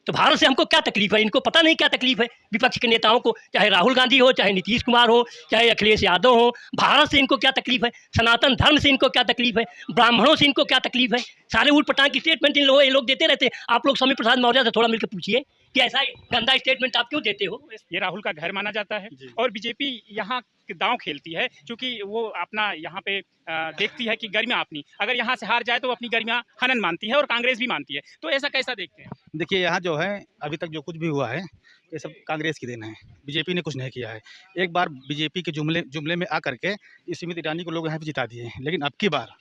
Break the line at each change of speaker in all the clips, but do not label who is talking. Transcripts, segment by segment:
तो भारत से हमको क्या तकलीफ है? इनको पता नहीं क्या तकलीफ है विपक्ष के नेताओं को, चाहे राहुल गांधी हो, चाहे नीतीश कुमार हो, चाहे अखिलेश यादव हो। भारत से इनको क्या तकलीफ है? सनातन धर्म से इनको क्या तकलीफ है? ब्राह्मणों से इनको क्या तकलीफ है? सारे उठ पटांग की स्टेटमेंट ये लोग देते रहते हैं। आप लोग स्वामी प्रसाद मौर्य से थोड़ा मिलकर पूछिए कि ऐसा गंदा स्टेटमेंट आप क्यों देते हो?
ये राहुल का घर माना जाता है और बीजेपी यहाँ दांव खेलती है, क्योंकि वो अपना यहाँ पे देखती है कि गरिमा अपनी, अगर यहाँ से हार जाए तो अपनी गरिमा हनन मानती है और कांग्रेस भी मानती है। तो ऐसा कैसा देखते हैं?
देखिए, यहाँ जो है अभी तक जो कुछ भी हुआ है ये सब कांग्रेस की देन है। बीजेपी ने कुछ नहीं किया है। एक बार बीजेपी के जुमले में आकर के स्मृति ईरानी को लोग यहाँ पे जिता दिए हैं, लेकिन अब की बार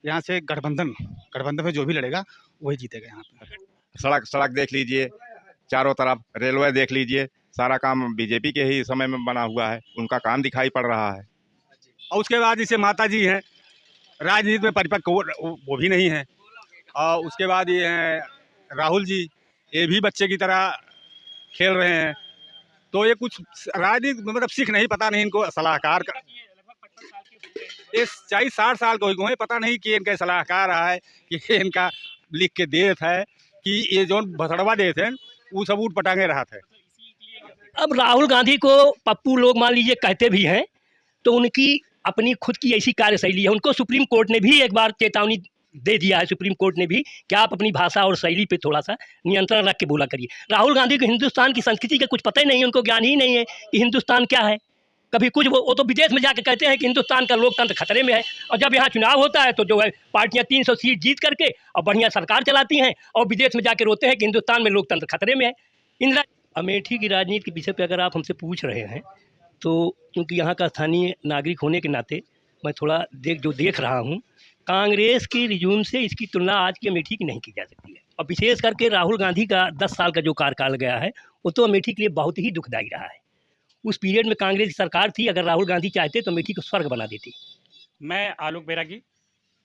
यहाँ से गठबंधन में जो भी लड़ेगा वही जीतेगा। यहाँ पर
सड़क देख लीजिए, चारों तरफ रेलवे देख लीजिए, सारा काम बीजेपी के ही समय में बना हुआ है, उनका काम दिखाई पड़ रहा है।
और उसके बाद जैसे माता जी हैं, राजनीति में परिपक्व वो भी नहीं है। और उसके बाद ये हैं राहुल जी, ये भी बच्चे की तरह खेल रहे हैं। तो ये कुछ राजनीति मतलब सीख नहीं, पता नहीं इनको सलाहकार का, ये 40-60 साल के हो गए, पता नहीं कि इनका सलाहकार रहा है कि इनका लिख के देत है कि ये जो भसड़वा देत है वो सब उठ पटांगे रहा था।
अब राहुल गांधी को पप्पू लोग मान लीजिए कहते भी हैं, तो उनकी अपनी खुद की ऐसी कार्यशैली है। उनको सुप्रीम कोर्ट ने भी एक बार चेतावनी दे दिया है, सुप्रीम कोर्ट ने भी, कि आप अपनी भाषा और शैली पे थोड़ा सा नियंत्रण रख के बोला करिए। राहुल गांधी को हिंदुस्तान की संस्कृति का कुछ पता ही नहीं है, उनको ज्ञान ही नहीं है कि हिंदुस्तान क्या है। कभी कुछ वो तो विदेश में जाकर कहते हैं कि हिंदुस्तान का लोकतंत्र खतरे में है, और जब यहाँ चुनाव होता है तो जो है पार्टियां 300 सीट जीत करके और बढ़िया सरकार चलाती हैं, और विदेश में जाकर रोते हैं कि हिंदुस्तान में लोकतंत्र खतरे में है। इंदिरा अमेठी की राजनीति के विषय पर अगर आप हमसे पूछ रहे हैं, तो क्योंकि यहाँ का स्थानीय नागरिक होने के नाते मैं थोड़ा देख रहा हूँ, कांग्रेस के रिज्यूम से इसकी तुलना आज की अमेठी की नहीं की जा सकती है। और विशेष करके राहुल गांधी का 10 साल का जो कार्यकाल गया है वो तो अमेठी के लिए बहुत ही दुखदायी रहा है। उस पीरियड में कांग्रेस की सरकार थी, अगर राहुल गांधी चाहते तो अमेठी को स्वर्ग बना देती।
मैं आलोक बैरागी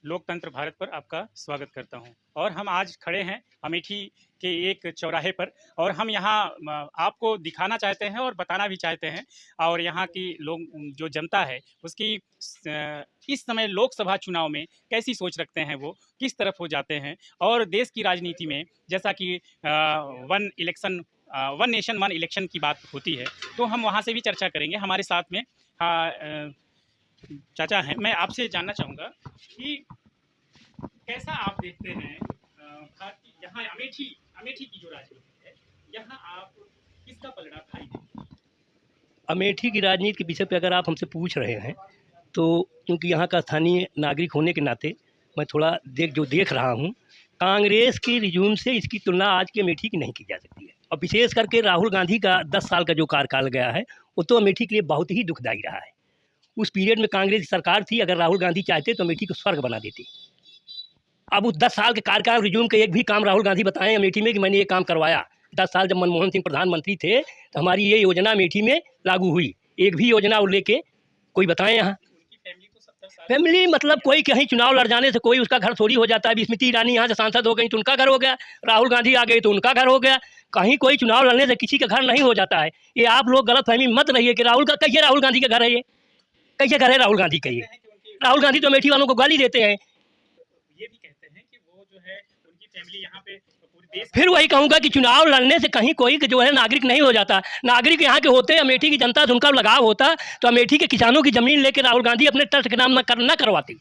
लोकतंत्र भारत पर आपका स्वागत करता हूं, और हम आज खड़े हैं अमेठी के एक चौराहे पर, और हम यहाँ आपको दिखाना चाहते हैं और बताना भी चाहते हैं, और यहाँ की लोग जो जनता है उसकी इस समय लोकसभा चुनाव में कैसी सोच रखते हैं, वो किस तरफ हो जाते हैं, और देश की राजनीति में जैसा कि वन नेशन वन इलेक्शन की बात होती है, तो हम वहाँ से भी चर्चा करेंगे। हमारे साथ में चाचा हैं। मैं आपसे जानना चाहूँगा कि कैसा आप देखते हैं यहाँ अमेठी की जो राजनीति है, यहाँ आप किसका पलड़ा भारी देखते हैं?
अमेठी की राजनीति के विषय पर अगर आप हमसे पूछ रहे हैं, तो क्योंकि यहाँ का स्थानीय नागरिक होने के नाते मैं थोड़ा देख रहा हूँ, कांग्रेस के रिज्यूम से इसकी तुलना आज की अमेठी की नहीं की जा सकती है। और विशेष करके राहुल गांधी का 10 साल का जो कार्यकाल गया है वो तो अमेठी के लिए बहुत ही दुखदायी रहा है। उस पीरियड में कांग्रेस की सरकार थी, अगर राहुल गांधी चाहते तो अमेठी को स्वर्ग बना देती। अब उस 10 साल के कार्यकाल रिज्यूम के एक भी काम राहुल गांधी बताएं अमेठी में कि मैंने ये काम करवाया। 10 साल जब मनमोहन सिंह प्रधानमंत्री थे तो हमारी ये योजना अमेठी में लागू हुई, एक भी योजना वो लेके कोई बताएं यहाँ। फैमिली मतलब कोई कहीं चुनाव लड़ जाने से कोई उसका घर थोड़ी हो जाता है। स्मृति ईरानी यहाँ से सांसद हो गई तो उनका घर हो गया, राहुल गांधी आ गए तो उनका घर हो गया। कहीं कोई चुनाव लड़ने से किसी का घर नहीं हो जाता है। ये आप लोग गलतफहमी मत रहिए कि राहुल गांधी का घर है, ये कैसे घर है राहुल गांधी का? ये राहुल गांधी तो अमेठी वालों को गाली देते हैं।
ये भी कहते हैं कि वो जो है उनकी फैमिली यहाँ पे पूरे देश।
फिर वही कहूँगा कि चुनाव लड़ने से कहीं कोई जो है नागरिक नहीं हो जाता। नागरिक यहाँ के होते, अमेठी की जनता से उनका लगाव होता तो अमेठी के किसानों की जमीन लेकर राहुल गांधी अपने ट्रस्ट के नाम न करवाते।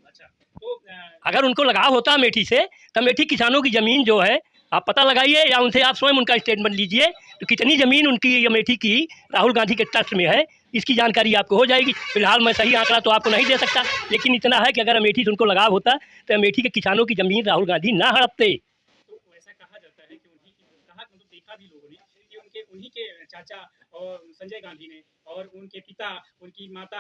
अच्छा, तो
अगर उनको लगाव होता अमेठी से तो अमेठी किसानों की ज़मीन जो है, आप पता लगाइए या उनसे आप स्वयं उनका स्टेटमेंट लीजिए, तो कितनी ज़मीन उनकी अमेठी की राहुल गांधी के ट्रस्ट में है, इसकी जानकारी आपको हो जाएगी। फिलहाल मैं सही आंकड़ा तो आपको नहीं दे सकता, लेकिन इतना है कि अगर अमेठी से उनको लगाव होता तो अमेठी के किसानों की ज़मीन राहुल गांधी ना हड़पते।
तो ऐसा कहा जाता है कि देखा भी लोगों ने कि उन्हीं के चाचा और संजय गांधी ने और उनके पिता, उनकी माता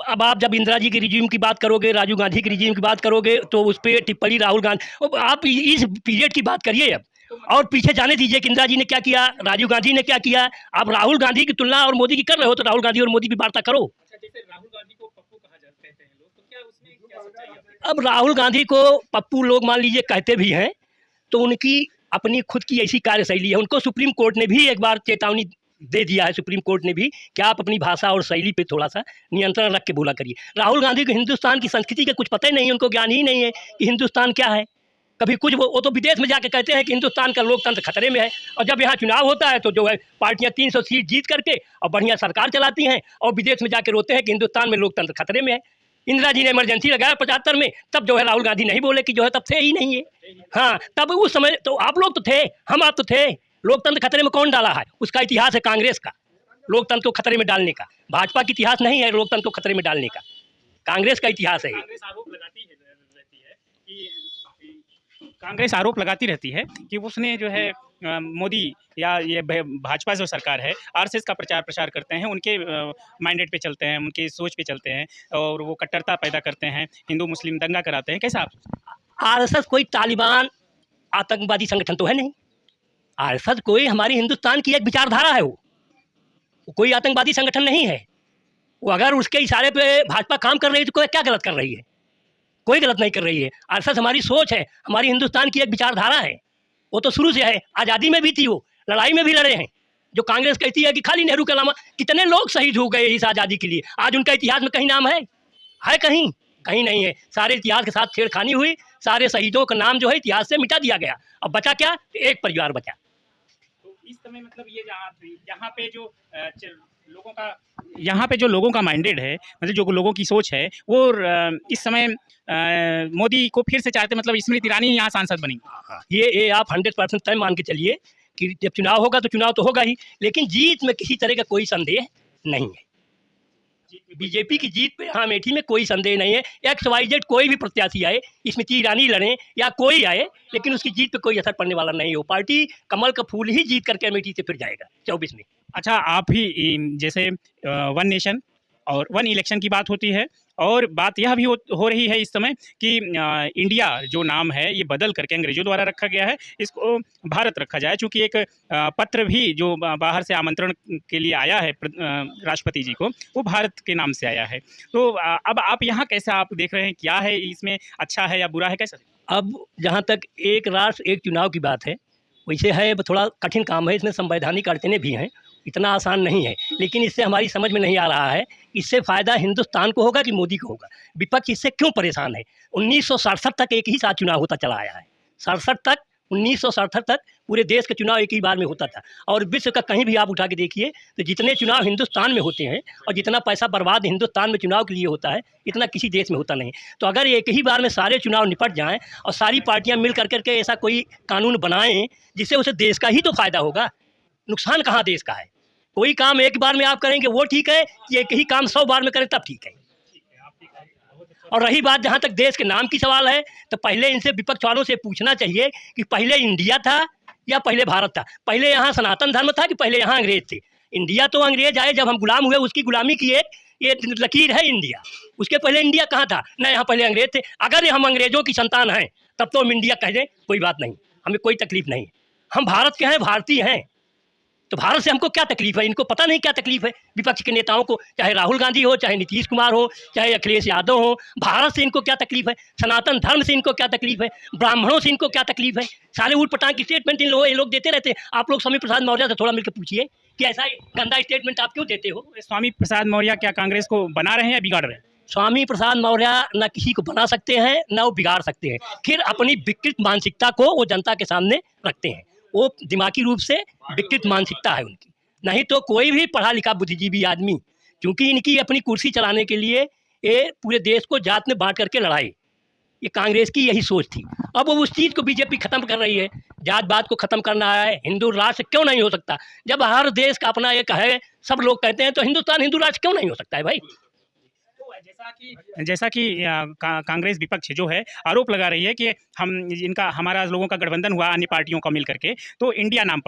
अब आप जब इंदिरा जी के रिज्यूम की बात करोगे, राजीव गांधी के रिज्यूम की बात करोगे, तो उस पर टिप्पणी राहुल गांधी, आप इस पीरियड की बात करिए अब, और पीछे जाने दीजिए कि इंदिरा जी ने क्या किया, राजीव गांधी ने क्या किया। आप राहुल गांधी की तुलना और मोदी की कर रहे हो, तो राहुल गांधी और मोदी की वार्ता करो।
अच्छा, जैसे राहुल गांधी को पप्पू कहा जाता है लोग, तो क्या उसमें क्या सच्चाई है?
अब राहुल गांधी को पप्पू लोग मान लीजिए कहते भी हैं, तो उनकी अपनी खुद की ऐसी कार्यशैली है। उनको सुप्रीम कोर्ट ने भी एक बार चेतावनी दे दिया है, सुप्रीम कोर्ट ने भी, कि आप अपनी भाषा और शैली पे थोड़ा सा नियंत्रण रख के बोला करिए। राहुल गांधी को हिंदुस्तान की संस्कृति का कुछ पता ही नहीं है, उनको ज्ञान ही नहीं है कि हिंदुस्तान क्या है। कभी कुछ वो तो विदेश में जाके कहते हैं कि हिंदुस्तान का लोकतंत्र खतरे में है, और जब यहाँ चुनाव होता है तो जो है पार्टियां 300 सीट जीत करके और बढ़िया सरकार चलाती हैं, और विदेश में जाके रोते हैं कि हिंदुस्तान में लोकतंत्र खतरे में है। इंदिरा जी ने इमरजेंसी लगाया 75 में, तब जो है राहुल गांधी नहीं बोले कि जो है तब थे ही नहीं है। हाँ, तब उस समय तो आप लोग तो थे, हम आप तो थे। लोकतंत्र खतरे में कौन डाला है? उसका इतिहास है कांग्रेस का, लोकतंत्र को खतरे में डालने का। भाजपा की इतिहास नहीं है लोकतंत्र को खतरे में डालने का, कांग्रेस का इतिहास है।
कांग्रेस आरोप लगाती रहती है कि उसने जो है मोदी या ये भाजपा जो सरकार है आरएसएस का प्रचार प्रसार करते हैं, उनके मैंडेट पे चलते हैं, उनकी सोच पे चलते हैं, और वो कट्टरता पैदा करते हैं, हिंदू मुस्लिम दंगा कराते हैं। कैसा आप?
आरएसएस कोई तालिबान आतंकवादी संगठन तो है नहीं। आरएसएस कोई हमारी हिंदुस्तान की एक विचारधारा है, वो कोई आतंकवादी संगठन नहीं है। वो अगर उसके इशारे पे भाजपा काम कर रही है तो कोई क्या गलत कर रही है? कोई गलत नहीं कर रही है। आरएसएस हमारी सोच है, हमारी हिंदुस्तान की एक विचारधारा है। वो तो शुरू से है, आज़ादी में भी थी, वो लड़ाई में भी लड़े हैं। जो कांग्रेस कहती है कि खाली नेहरू के अलावा कितने लोग शहीद हो गए इस आज़ादी के लिए, आज उनका इतिहास में कहीं नाम है? कहीं कहीं नहीं है। सारे इतिहास के साथ छेड़खानी हुई, सारे शहीदों का नाम जो है इतिहास से मिटा दिया गया। अब बचा क्या? एक परिवार बचा।
तो इस समय मतलब ये यहाँ पे जो लोगों का माइंडेड है, मतलब जो लोगों की सोच है, वो इस समय मोदी को फिर से चाहते, मतलब स्मृति ईरानी यहाँ सांसद बनी।
ये आप 100% तय मान के चलिए कि जब चुनाव होगा तो चुनाव तो होगा ही, लेकिन जीत में किसी तरह का कोई संदेह नहीं है। बीजेपी की जीत पे हाँ अमेठी में कोई संदेह नहीं है। XYZ कोई भी प्रत्याशी आए, स्मृति ईरानी लड़ें या कोई आए, लेकिन उसकी जीत पे कोई असर पड़ने वाला नहीं हो। पार्टी कमल का फूल ही जीत करके अमेठी से फिर जाएगा 24 में।
अच्छा, आप ही जैसे वन नेशन और वन इलेक्शन की बात होती है, और बात यह भी हो रही है इस समय कि इंडिया जो नाम है ये बदल करके अंग्रेजों द्वारा रखा गया है, इसको भारत रखा जाए। चूँकि एक पत्र भी जो बाहर से आमंत्रण के लिए आया है राष्ट्रपति जी को, वो भारत के नाम से आया है। तो अब आप यहाँ कैसे आप देख रहे हैं, क्या है इसमें, अच्छा है या बुरा है, कैसा?
अब जहाँ तक एक राष्ट्र एक चुनाव की बात है, वैसे है थोड़ा कठिन काम है, इसमें संवैधानिक अड़चनें भी हैं, इतना आसान नहीं है। लेकिन इससे हमारी समझ में नहीं आ रहा है इससे फ़ायदा हिंदुस्तान को होगा कि मोदी को होगा। विपक्ष इससे क्यों परेशान है? 1967 तक एक ही साथ चुनाव होता चला आया है। 1967 तक पूरे देश का चुनाव एक ही बार में होता था, और विश्व का कहीं भी आप उठा के देखिए तो जितने चुनाव हिंदुस्तान में होते हैं और जितना पैसा बर्बाद हिंदुस्तान में चुनाव के लिए होता है, इतना किसी देश में होता नहीं। तो अगर एक ही बार में सारे चुनाव निपट जाएँ और सारी पार्टियाँ मिल करके ऐसा कोई कानून बनाएँ जिससे उसे देश का ही तो फ़ायदा होगा, नुकसान कहाँ देश का है? कोई काम एक बार में आप करेंगे वो ठीक है, कि एक ही काम 100 बार में करें तब ठीक है। और रही बात जहाँ तक देश के नाम की सवाल है, तो पहले इनसे विपक्ष वालों से पूछना चाहिए कि पहले इंडिया था या पहले भारत था? पहले यहाँ सनातन धर्म था कि पहले यहाँ अंग्रेज थे? इंडिया तो अंग्रेज आए जब हम गुलाम हुए, उसकी गुलामी की एक लकीर है इंडिया। उसके पहले इंडिया कहाँ था? न यहाँ पहले अंग्रेज थे। अगर हम अंग्रेजों की संतान हैं तब तो हम इंडिया कह दें, कोई बात नहीं, हमें कोई तकलीफ नहीं। हम भारत के हैं, भारतीय हैं, तो भारत से हमको क्या तकलीफ है? इनको पता नहीं क्या तकलीफ है विपक्ष के नेताओं को, चाहे राहुल गांधी हो, चाहे नीतीश कुमार हो, चाहे अखिलेश यादव हो। भारत से इनको क्या तकलीफ है? सनातन धर्म से इनको क्या तकलीफ है? ब्राह्मणों से इनको क्या तकलीफ है? सारे उठ पटांग की स्टेटमेंट ये लोग देते रहते हैं। आप लोग स्वामी प्रसाद मौर्य से थोड़ा मिलकर पूछिए कि ऐसा गंदा स्टेटमेंट आप क्यों देते हो?
स्वामी प्रसाद मौर्य क्या कांग्रेस को बना रहे हैं या बिगाड़ रहे हैं?
स्वामी प्रसाद मौर्य न किसी को बना सकते हैं न वो बिगाड़ सकते हैं। फिर अपनी विकृत मानसिकता को वो जनता के सामने रखते हैं। वो दिमागी रूप से विकृत मानसिकता है उनकी। नहीं तो कोई भी पढ़ा लिखा बुद्धिजीवी आदमी, क्योंकि इनकी अपनी कुर्सी चलाने के लिए ये पूरे देश को जात में बांट करके लड़ाई, ये कांग्रेस की यही सोच थी। अब वो उस चीज़ को बीजेपी ख़त्म कर रही है। जात बात को ख़त्म करना है। हिंदू राष्ट्र क्यों नहीं हो सकता? जब हर देश का अपना एक है, सब लोग कहते हैं, तो हिंदुस्तान हिंदू राष्ट्र क्यों नहीं हो सकता है भाई?
जैसा कि कांग्रेस विपक्ष जो है आरोप लगा रही है कि हमारा लोगों का गठबंधन हुआ अन्य पार्टियों का मिल करके, तो इंडिया नाम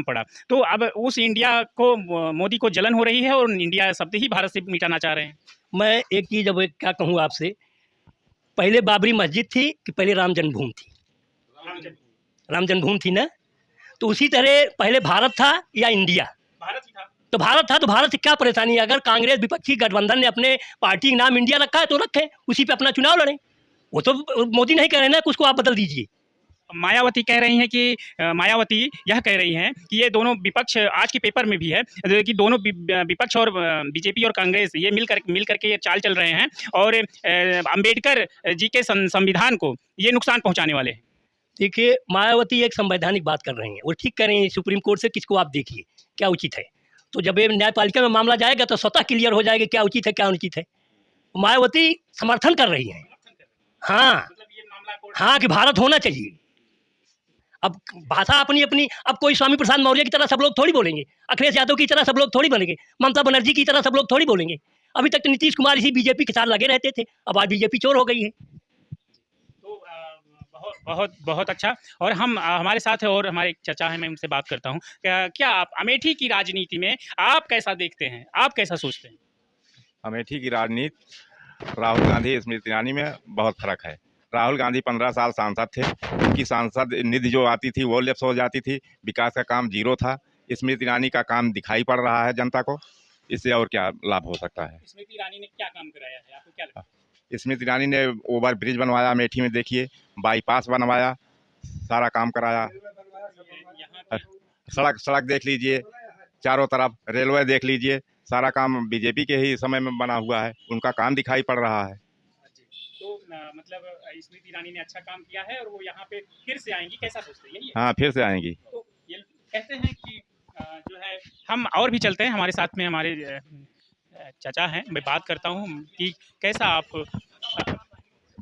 पड़ा। तो अब उस इंडिया को मोदी को जलन हो रही है और इंडिया शब्द ही भारत से मिटाना चाह रहे हैं।
मैं एक चीज़ अब क्या कहूँ आपसे, पहले बाबरी मस्जिद थी कि पहले राम जन्मभूमि थी? राम जन्मभूमि थी ना। तो उसी तरह पहले भारत था या इंडिया?
भारत ही था।
तो भारत था, तो भारत से क्या परेशानी है? अगर कांग्रेस विपक्षी गठबंधन ने अपने पार्टी का नाम इंडिया रखा है तो रखें, उसी पे अपना चुनाव लड़ें। वो तो मोदी नहीं कह रहे ना कि उसको आप बदल दीजिए।
मायावती कह रही हैं कि मायावती यह कह रही हैं कि ये दोनों विपक्ष, आज के पेपर में भी है कि दोनों विपक्ष और बीजेपी और कांग्रेस ये मिल करके ये चाल चल रहे हैं और अंबेडकर जी के संविधान को ये नुकसान पहुंचाने वाले हैं।
देखिए, मायावती एक संवैधानिक बात कर रही हैं, वो ठीक कह रही हैं, सुप्रीम कोर्ट से किसको आप देखिए, क्या उचित है। तो जब ये न्यायपालिका में मामला जाएगा तो स्वतः क्लियर हो जाएगा क्या उचित है, क्या अनुचित है। मायावती समर्थन कर रही हैं। हाँ,
मतलब ये मामला कोर्ट
हाँ कि भारत होना चाहिए। अब भाषा अपनी-अपनी, अब कोई स्वामी प्रसाद मौर्य की तरह सब लोग थोड़ी बोलेंगे, अखिलेश यादव की तरह सब लोग थोड़ी बोलेंगे, ममता बनर्जी की तरह सब लोग थोड़ी बोलेंगे। अभी तक तो नीतीश कुमार इसी बीजेपी के साथ लगे रहते थे, अब आज बीजेपी चोर हो गई है।
तो बहुत बहुत बहुत अच्छा। और हम हमारे साथ है और हमारे एक चाचा हैं, मैं उनसे बात करता हूँ। क्या आप अमेठी की राजनीति में आप कैसा देखते हैं, आप कैसा सोचते हैं?
अमेठी की राजनीति राहुल गांधी स्मृति ईरानी में बहुत फर्क है। राहुल गांधी 15 साल सांसद थे, उनकी सांसद निधि जो आती थी वो लैप्स हो जाती थी, विकास का काम जीरो था। स्मृति ईरानी का काम दिखाई पड़ रहा है जनता को, इससे और क्या लाभ हो सकता है।
स्मृति ईरानी ने क्या काम कराया है, आपको क्या लगता है?
स्मृति ईरानी ने ओवर ब्रिज बनवाया अमेठी में, देखिए बाईपास बनवाया, सारा काम कराया।
यहाँ
सड़क देख लीजिए, चारों तरफ रेलवे देख लीजिए, सारा काम बीजेपी के ही समय में बना हुआ है, उनका काम दिखाई पड़ रहा है।
तो मतलब स्मृति ईरानी ने अच्छा काम किया है और वो यहाँ पे फिर से आएंगी, कैसा सोचते हैं, यही है?
हाँ, फिर से आएंगी।
तो ये कहते हैं कि जो है, हम और भी चलते हैं, हमारे साथ में हमारे चाचा हैं, मैं बात करता हूँ कि कैसा आप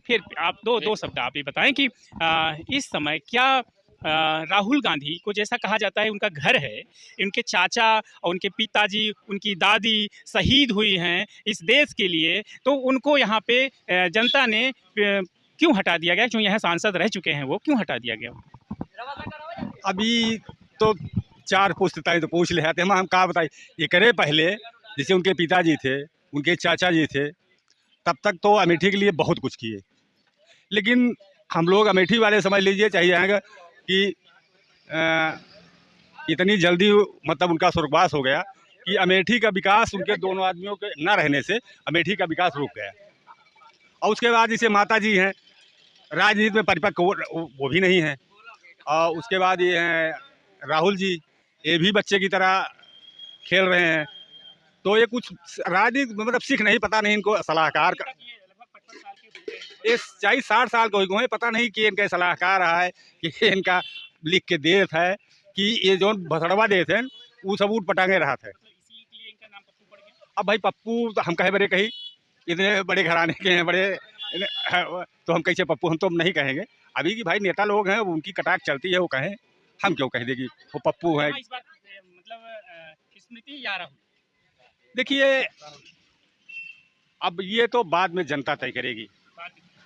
फिर आप दो शब्द आप ये बताएं कि इस समय क्या राहुल गांधी को, जैसा कहा जाता है उनका घर है, उनके चाचा और उनके पिताजी, उनकी दादी शहीद हुई हैं इस देश के लिए, तो उनको यहाँ पे जनता ने क्यों हटा दिया गया, क्यों यहाँ सांसद रह चुके हैं वो, क्यों हटा दिया गया?
अभी तो 4 पुस्तकाएँ तो पूछ ले आते हम कहा बताइए। ये करे पहले जैसे उनके पिताजी थे, उनके चाचा जी थे, तब तक तो अमेठी के लिए बहुत कुछ किए। लेकिन हम लोग अमेठी वाले समझ लीजिए चाहिए आएगा कि इतनी जल्दी मतलब उनका स्वर्गवास हो गया कि अमेठी का विकास उनके दोनों आदमियों के न रहने से अमेठी का विकास रुक गया। और उसके बाद जैसे माता जी हैं, राजनीति में परिपक्व वो भी नहीं है। और उसके बाद ये हैं राहुल जी, ये भी बच्चे की तरह खेल रहे हैं। तो ये कुछ राजनीति मतलब सीख नहीं, पता नहीं इनको सलाहकार का, ये 40-60 साल को हुए, पता नहीं कि इनका सलाहकार रहा है कि इनका लिख के देत है कि ये जो भसड़वा देते हैं वो सब ऊट पटांगे रहा था। अब भाई पप्पू तो हम कहे बड़े कही, इतने बड़े घराने के हैं, बड़े तो हम कैसे पप्पू, हम तो नहीं कहेंगे। अभी की भाई नेता लोग हैं, उनकी कटाक चलती है, वो कहें, हम क्यों कह देगी वो पप्पू है।
इस बार मतलब स्मृति या राहुल,
देखिए अब ये तो बाद में जनता तय करेगी।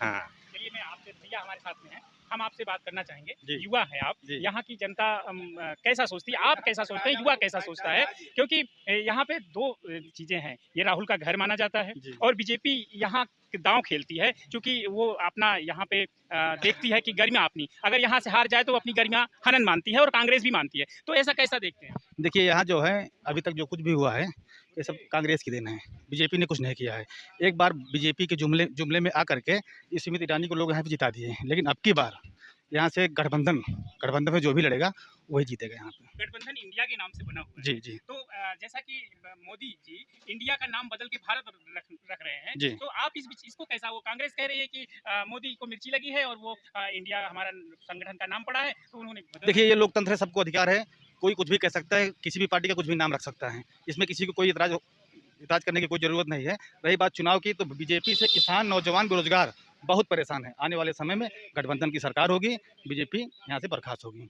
हाँ,
चलिए मैं आपसे, भैया हमारे साथ में हैं, हम आपसे बात करना चाहेंगे।
जी।
युवा है आप,
जी।
यहाँ की जनता कैसा सोचती है, आप कैसा सोचते हैं, युवा कैसा सोचता है? क्योंकि यहाँ पे 2 चीजें हैं, ये राहुल का घर माना जाता है
जी।
और बीजेपी यहाँ दांव खेलती है, क्योंकि वो अपना यहाँ पे देखती है कि गरिमा अपनी, अगर यहाँ से हार जाए तो अपनी गरिमा हनन मानती है और कांग्रेस भी मानती है। तो ऐसा कैसा देखते हैं?
देखिए यहाँ जो है अभी तक जो कुछ भी हुआ है ये सब कांग्रेस की देन है, बीजेपी ने कुछ नहीं किया है। एक बार बीजेपी के जुमले में आकर के स्मृति ईरानी को लोग यहाँ पे जिता दिए हैं, लेकिन अब की बार यहाँ से गठबंधन में जो भी लड़ेगा वही जीतेगा यहाँ पे।
गठबंधन इंडिया के नाम से बना हुआ है।
जी जी
तो जैसा कि मोदी जी इंडिया का नाम बदल के भारत रख रहे हैं,
जी।
तो आप इसको कैसा, वो कांग्रेस कह रही है कि मोदी को मिर्ची लगी है और वो इंडिया हमारा संगठन का नाम पड़ा है तो उन्होंने बदल
देखिए ये लोकतंत्र है, सबको अधिकार है, कोई कुछ भी कह सकता है, किसी भी पार्टी का कुछ भी नाम रख सकता है, इसमें किसी को कोई इतराज करने की कोई ज़रूरत नहीं है। रही बात चुनाव की, तो बीजेपी से किसान, नौजवान, बेरोजगार बहुत परेशान है। आने वाले समय में गठबंधन की सरकार होगी, बीजेपी यहाँ से बर्खास्त होगी।